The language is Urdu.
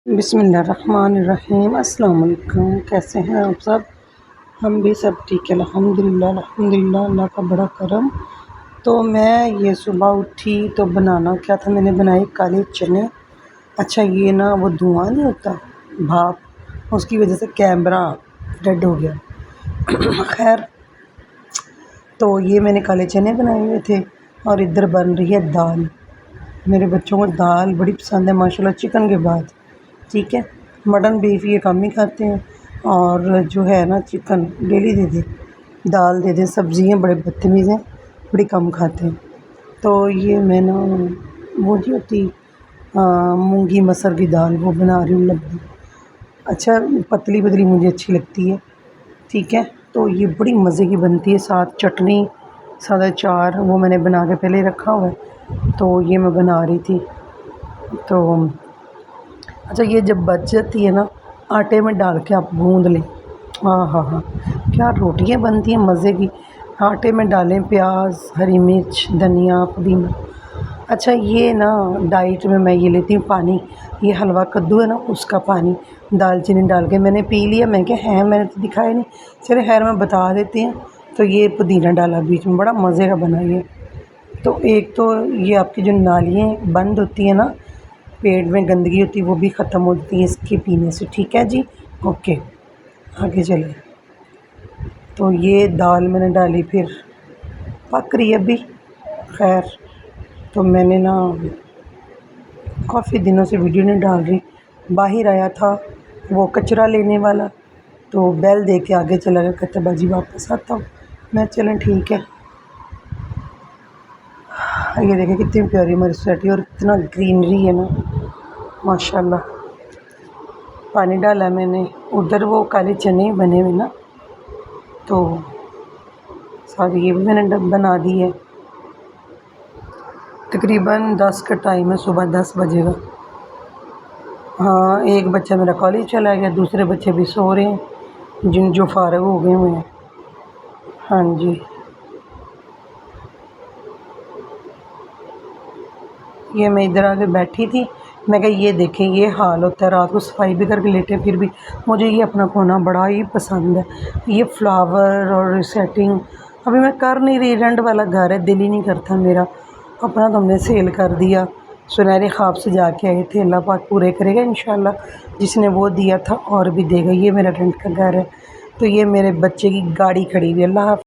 بسم اللہ الرحمن الرحیم۔ السلام علیکم، کیسے ہیں آپ سب؟ ہم بھی سب ٹھیک ہے الحمدللہ اللہ کا بڑا کرم۔ تو میں یہ صبح اٹھی تو بنانا کیا تھا، میں نے بنائے کالے چنے۔ اچھا یہ نا وہ دھواں نہیں ہوتا بھاپ، اس کی وجہ سے کیمرہ ڈیڈ ہو گیا خیر، تو یہ میں نے کالے چنے بنائے ہوئے تھے اور ادھر بن رہی ہے دال۔ میرے بچوں کو دال بڑی پسند ہے ماشاءاللہ، چکن کے بعد۔ ٹھیک ہے، مٹن بیف یہ کم ہی کھاتے ہیں، اور جو ہے نا چکن ڈیلی دے دیں، دال دے دیں، سبزیاں بڑے بدتمیز ہیں، بڑی کم کھاتے ہیں۔ تو یہ میں نا وہ جو ہوتی مونگی مسر کی دال وہ بنا رہی ہوں لبی، اچھا پتلی پتلی مجھے اچھی لگتی ہے۔ ٹھیک ہے، تو یہ بڑی مزے کی بنتی ہے، ساتھ چٹنی ساتھ اچار، وہ میں نے بنا کے پہلے رکھا ہوا ہے، تو یہ میں بنا رہی تھی۔ تو اچھا یہ جب بچ جاتی ہے نا، آٹے میں ڈال کے آپ گوندھ لیں، ہاں ہاں ہاں کیا روٹیاں بنتی ہیں مزے کی۔ آٹے میں ڈالیں پیاز، ہری مرچ، دھنیا، پودینہ۔ اچھا یہ نا ڈائٹ میں یہ لیتی ہوں پانی، یہ حلوہ کدو ہے نا اس کا پانی دال چینی ڈال کے میں نے پی لیا۔ میں کہا ہے میں نے تو دکھایا نہیں، چلے خیر میں بتا دیتی ہوں۔ تو یہ پودینہ ڈالا بیچ میں، بڑا مزے کا بنا یہ۔ تو ایک تو یہ آپ کی جو نالیاں بند ہوتی ہیں نا، پیٹ میں گندگی ہوتی ہے وہ بھی ختم ہوتی ہے اس کے پینے سے۔ ٹھیک ہے جی، اوکے آگے چلیں۔ تو یہ دال میں نے ڈالی، پھر پک رہی ہے ابھی، خیر تو میں نے نا کافی دنوں سے ویڈیو نہیں ڈال رہی، باہر آیا تھا وہ کچرا لینے والا، تو بیل دے کے آگے چلا گیا، کہتا باجی واپس آتا ہوں۔ میں چلیں ٹھیک ہے۔ یہ دیکھیں کتنی پیاری ہماری سوسائٹی، اور اتنا گرینری ہے نا ماشاء اللہ۔ پانی ڈالا میں نے، ادھر وہ کالے چنے بنے ہوئے نا، تو ساری یہ بھی میں نے بنا دی ہے۔ تقریباً 10 کا ٹائم ہے، صبح 10 بجے گا۔ ہاں ایک بچہ میرا کالج چلا گیا، دوسرے بچے بھی سو رہے ہیں جو فارغ ہو گئے ہوئے ہیں۔ ہاں جی، یہ میں ادھر آ کے بیٹھی تھی، میں کہا یہ دیکھیں یہ حال ہوتا ہے، رات کو صفائی بھی کر کے لیٹے، پھر بھی مجھے یہ اپنا کھونا بڑا ہی پسند ہے۔ یہ فلاور اور سیٹنگ ابھی میں کر نہیں رہی، رینٹ والا گھر ہے، دل ہی نہیں کرتا میرا، اپنا تو ہم نے سیل کر دیا۔ سنہرے خواب سے جا کے آئے تھے، اللہ پاک پورے کرے گا انشاءاللہ، جس نے وہ دیا تھا اور بھی دے گا۔ یہ میرا رینٹ کا گھر ہے، تو یہ میرے بچے کی گاڑی کھڑی ہوئی ہے، اللہ حافظ۔